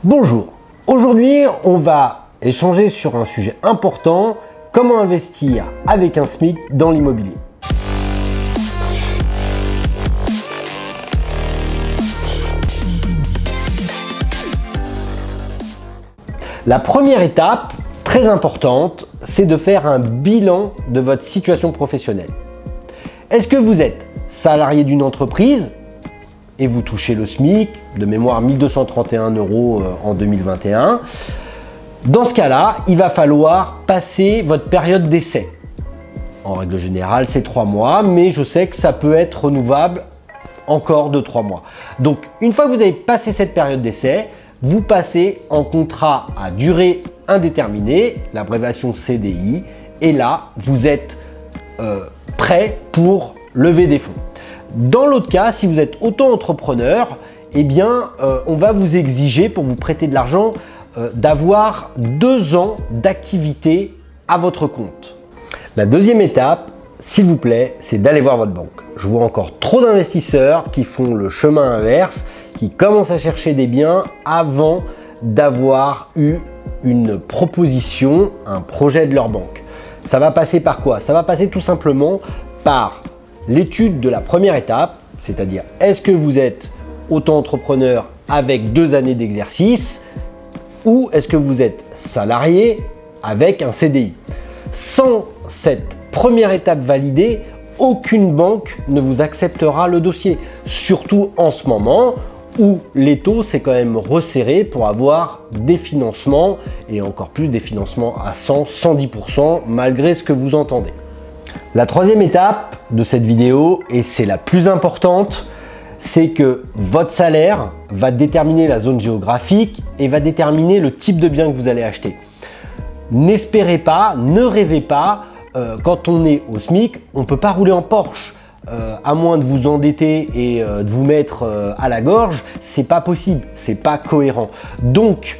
Bonjour, aujourd'hui on va échanger sur un sujet important, comment investir avec un SMIC dans l'immobilier. La première étape, très importante, c'est de faire un bilan de votre situation professionnelle. Est-ce que vous êtes salarié d'une entreprise et vous touchez le SMIC, de mémoire 1 231 € en 2021. Dans ce cas-là, il va falloir passer votre période d'essai. En règle générale, c'est 3 mois, mais je sais que ça peut être renouvelable encore de 3 mois. Donc, une fois que vous avez passé cette période d'essai, vous passez en contrat à durée indéterminée, l'abréviation CDI, et là, vous êtes prêt pour lever des fonds. Dans l'autre cas, si vous êtes auto-entrepreneur, eh bien, on va vous exiger, pour vous prêter de l'argent, d'avoir 2 ans d'activité à votre compte. La deuxième étape, s'il vous plaît, c'est d'aller voir votre banque. Je vois encore trop d'investisseurs qui font le chemin inverse, qui commencent à chercher des biens avant d'avoir eu une proposition, un projet de leur banque. Ça va passer par quoi? Ça va passer tout simplement par l'étude de la première étape, c'est-à-dire est-ce que vous êtes auto-entrepreneur avec 2 années d'exercice ou est-ce que vous êtes salarié avec un CDI. Sans cette première étape validée, aucune banque ne vous acceptera le dossier, surtout en ce moment où les taux s'est quand même resserré pour avoir des financements et encore plus des financements à 100-110% malgré ce que vous entendez. La troisième étape de cette vidéo, et c'est la plus importante, c'est que votre salaire va déterminer la zone géographique et va déterminer le type de bien que vous allez acheter. N'espérez pas, ne rêvez pas, quand on est au SMIC, on ne peut pas rouler en Porsche. À moins de vous endetter et de vous mettre à la gorge, c'est pas possible, c'est pas cohérent. Donc,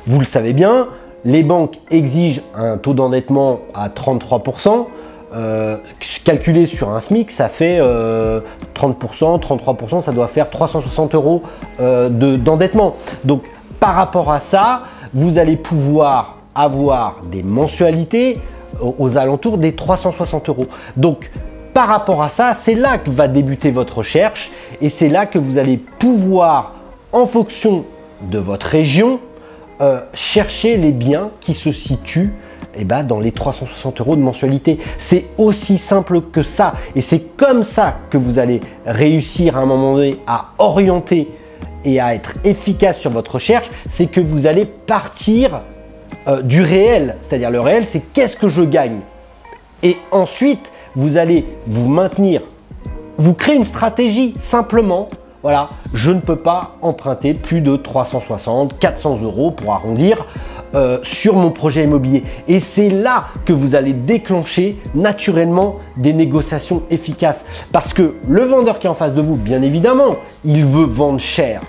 vous le savez bien, les banques exigent un taux d'endettement à 33%. Calculé sur un SMIC, ça fait 30%, 33%, ça doit faire 360 € d'endettement. Donc, par rapport à ça, vous allez pouvoir avoir des mensualités aux alentours des 360 €. Donc, par rapport à ça, c'est là que va débuter votre recherche et c'est là que vous allez pouvoir, en fonction de votre région, chercher les biens qui se situent dans les 360 € de mensualité. C'est aussi simple que ça et c'est comme ça que vous allez réussir à un moment donné à orienter et à être efficace sur votre recherche. C'est que vous allez partir du réel, c'est-à-dire le réel, c'est qu'est-ce que je gagne, et ensuite vous allez vous maintenir, vous créez une stratégie simplement. Voilà, je ne peux pas emprunter plus de 360, 400 € pour arrondir sur mon projet immobilier. Et c'est là que vous allez déclencher naturellement des négociations efficaces. Parce que le vendeur qui est en face de vous, bien évidemment, il veut vendre cher.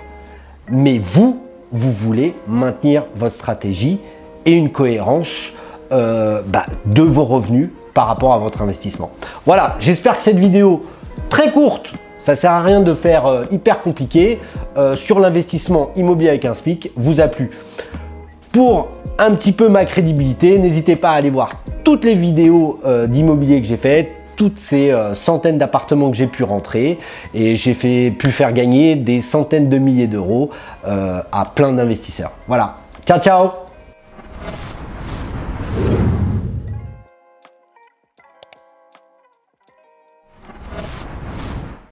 Mais vous voulez maintenir votre stratégie et une cohérence de vos revenus par rapport à votre investissement. Voilà, j'espère que cette vidéo très courte, ça ne sert à rien de faire hyper compliqué, sur l'investissement immobilier avec un SMIC vous a plu. Pour un petit peu ma crédibilité, n'hésitez pas à aller voir toutes les vidéos d'immobilier que j'ai faites, toutes ces centaines d'appartements que j'ai pu rentrer et j'ai pu faire gagner des centaines de milliers d'euros à plein d'investisseurs. Voilà, ciao ciao!